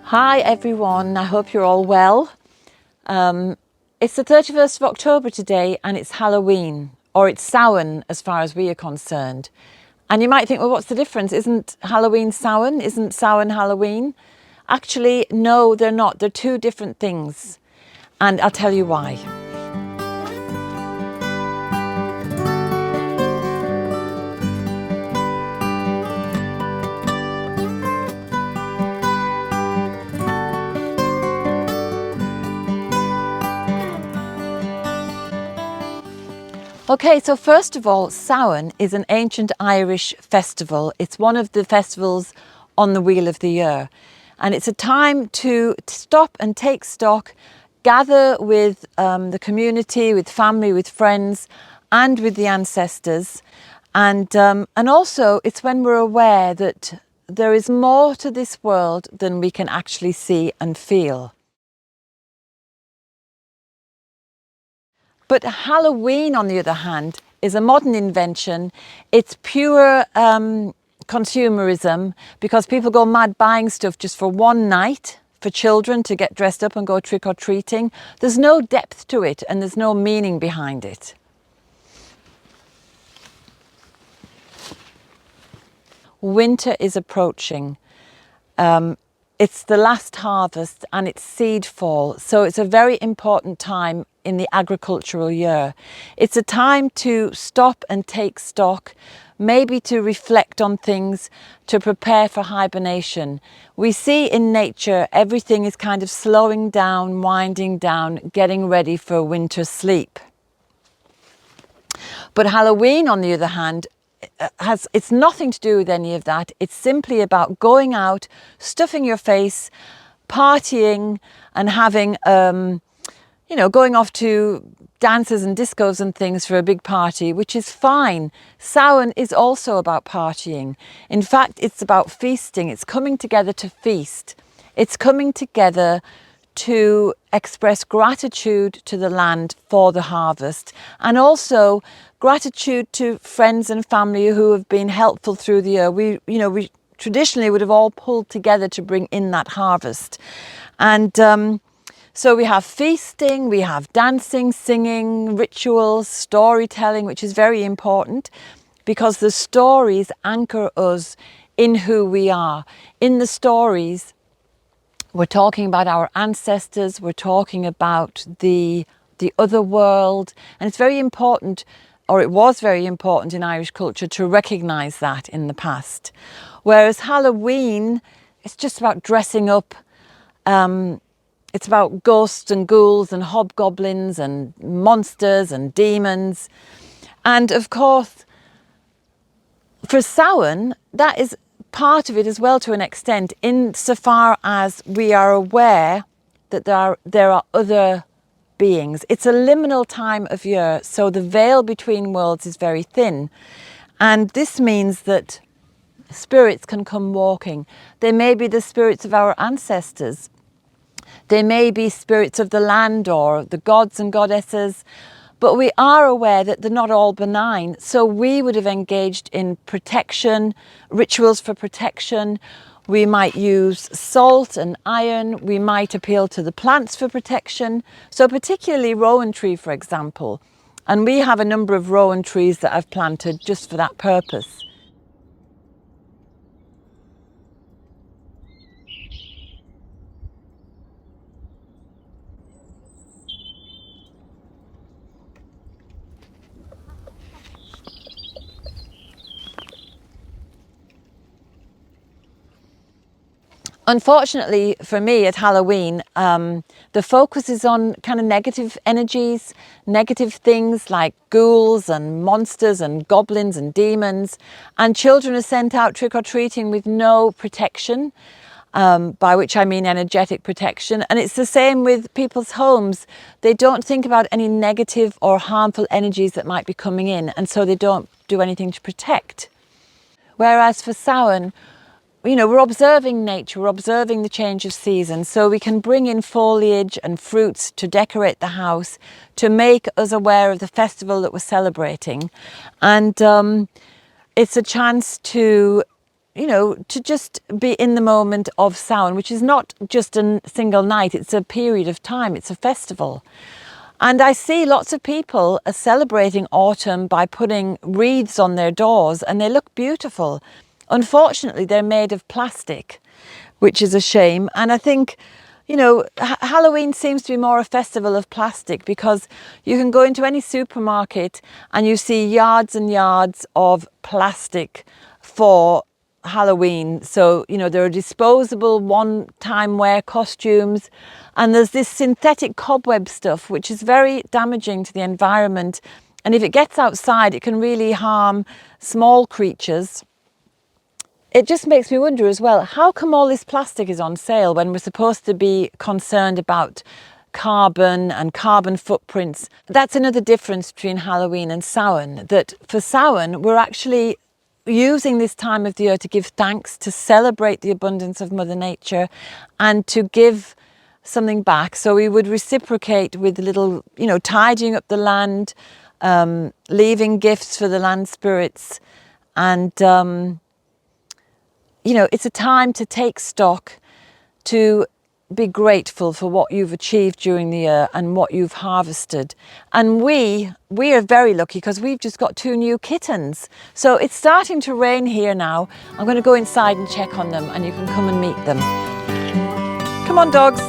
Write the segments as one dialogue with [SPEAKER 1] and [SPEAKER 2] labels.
[SPEAKER 1] Hi everyone, I hope you're all well. It's the 31st of October today and it's Halloween, or it's Samhain as far as we are concerned. And you might think, well, what's the difference? Isn't Halloween Samhain? Isn't Samhain Halloween? Actually, no, they're not. They're two different things. And I'll tell you why. Okay, so first of all, Samhain is an ancient Irish festival. It's one of the festivals on the wheel of the year. And it's a time to stop and take stock, gather with the community, with family, with friends, and with the ancestors. And also it's when we're aware that there is more to this world than we can actually see and feel. But Halloween, on the other hand, is a modern invention. It's pure consumerism because people go mad buying stuff just for one night for children to get dressed up and go trick-or-treating. There's no depth to it and there's no meaning behind it. Winter is approaching. It's the last harvest and it's seed fall, so it's a very important time in the agricultural year. It's a time to stop and take stock, maybe to reflect on things, to prepare for hibernation. We see in nature everything is kind of slowing down, winding down, getting ready for winter sleep. But Halloween, on the other hand, it's nothing to do with any of that. It's simply about going out, stuffing your face, partying and having, going off to dances and discos and things for a big party, which is fine. Samhain is also about partying. In fact, it's about feasting. It's coming together to feast. It's coming together to express gratitude to the land for the harvest, and also gratitude to friends and family who have been helpful through the year. We traditionally would have all pulled together to bring in that harvest. And so we have feasting, we have dancing, singing, rituals, storytelling, which is very important because the stories anchor us in who we are. In the stories, we're talking about our ancestors, we're talking about the other world, and it's very important, or it was very important in Irish culture to recognise that in the past. Whereas Halloween, it's just about dressing up. It's about ghosts and ghouls and hobgoblins and monsters and demons. And of course, for Samhain, that is part of it as well to an extent, insofar as we are aware that there are other beings. It's a liminal time of year, so the veil between worlds is very thin. And this means that spirits can come walking. They may be the spirits of our ancestors. They may be spirits of the land or the gods and goddesses. But we are aware that they're not all benign. So we would have engaged in protection, rituals for protection. We might use salt and iron. We might appeal to the plants for protection. So particularly rowan tree, for example. And we have a number of rowan trees that I've planted just for that purpose. Unfortunately for me at Halloween, the focus is on kind of negative energies, negative things like ghouls and monsters and goblins and demons. And children are sent out trick-or-treating with no protection, by which I mean energetic protection. And it's the same with people's homes. They don't think about any negative or harmful energies that might be coming in, and so they don't do anything to protect. Whereas for Samhain, we're observing nature, we're observing the change of season, so we can bring in foliage and fruits to decorate the house, to make us aware of the festival that we're celebrating. And it's a chance to, you know, to just be in the moment of Samhain, which is not just a single night, it's a period of time, it's a festival. And I see lots of people are celebrating autumn by putting wreaths on their doors, and they look beautiful. Unfortunately, they're made of plastic, which is a shame. And I think, you know, Halloween seems to be more a festival of plastic, because you can go into any supermarket and you see yards and yards of plastic for Halloween. So, you know, there are disposable one-time wear costumes, and there's this synthetic cobweb stuff which is very damaging to the environment, and if it gets outside it can really harm small creatures. It just makes me wonder as well, how come all this plastic is on sale when we're supposed to be concerned about carbon and carbon footprints? That's another difference between Halloween and Samhain, that for Samhain we're actually using this time of the year to give thanks, to celebrate the abundance of Mother Nature, and to give something back. So we would reciprocate with little, you know, tidying up the land, leaving gifts for the land spirits, and you know, it's a time to take stock, to be grateful for what you've achieved during the year and what you've harvested. And we are very lucky because we've just got 2 new kittens. So it's starting to rain here now. I'm going to go inside and check on them, and you can come and meet them. Come on, dogs.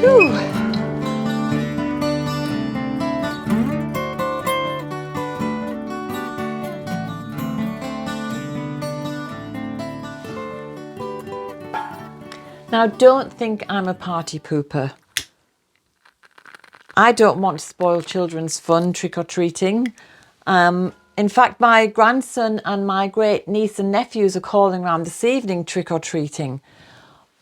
[SPEAKER 1] Whew. Now, don't think I'm a party pooper. I don't want to spoil children's fun trick-or-treating. In fact, my grandson and my great niece and nephews are calling around this evening trick-or-treating.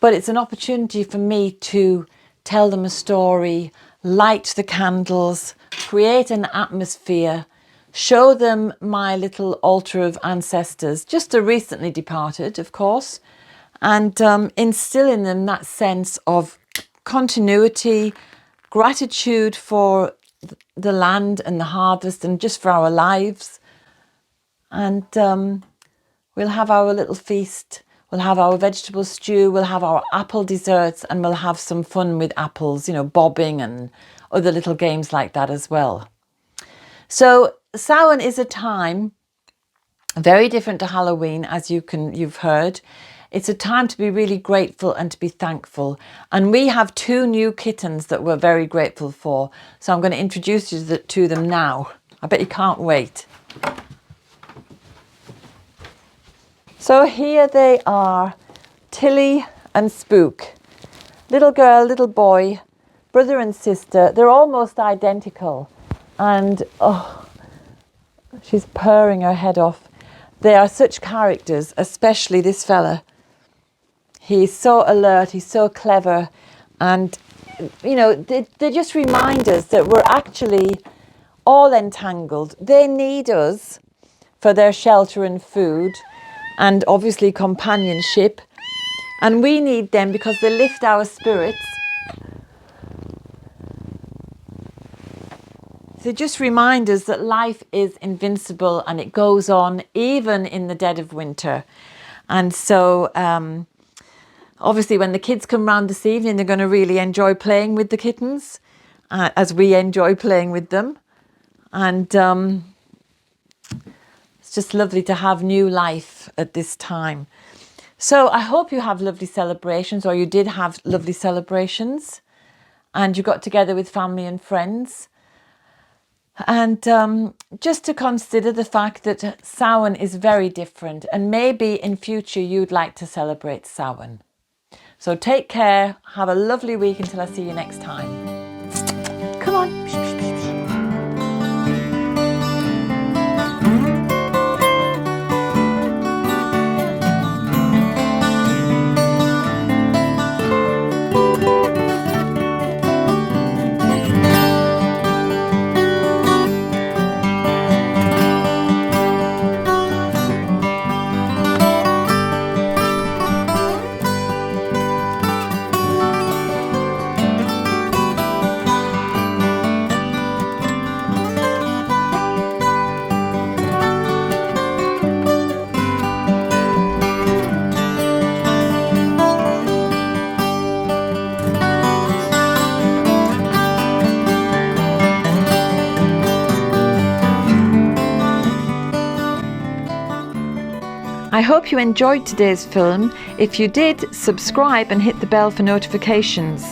[SPEAKER 1] But it's an opportunity for me to tell them a story, light the candles, create an atmosphere, show them my little altar of ancestors, just the recently departed, of course, and instill in them that sense of continuity, gratitude for the land and the harvest and just for our lives. And we'll have our little feast. We'll have our vegetable stew, we'll have our apple desserts, and we'll have some fun with apples, you know, bobbing and other little games like that as well. So Samhain is a time very different to Halloween, as you've heard. It's a time to be really grateful and to be thankful. And we have 2 new kittens that we're very grateful for. So I'm going to introduce you to them now. I bet you can't wait. So here they are, Tilly and Spook. Little girl, little boy, brother and sister. They're almost identical. And oh, she's purring her head off. They are such characters, especially this fella. He's so alert, he's so clever. And, you know, they just remind us that we're actually all entangled. They need us for their shelter and food, and obviously companionship, and we need them because they lift our spirits. They just remind us that life is invincible and it goes on even in the dead of winter. And so obviously when the kids come round this evening, they're going to really enjoy playing with the kittens as we enjoy playing with them. And it's just lovely to have new life at this time. So I hope you have lovely celebrations, or you did have lovely celebrations, and you got together with family and friends. And just to consider the fact that Samhain is very different, and maybe in future you'd like to celebrate Samhain. So take care, have a lovely week until I see you next time. Come on. I hope you enjoyed today's film. If you did, subscribe and hit the bell for notifications.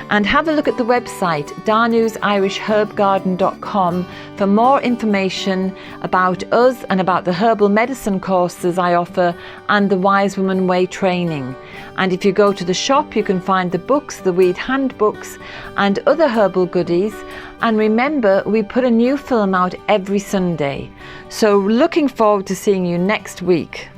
[SPEAKER 1] And have a look at the website danusirishherbgarden.com for more information about us and about the herbal medicine courses I offer and the Wise Woman Way training. And if you go to the shop, you can find the books, the weed handbooks and other herbal goodies. And remember, we put a new film out every Sunday. So looking forward to seeing you next week.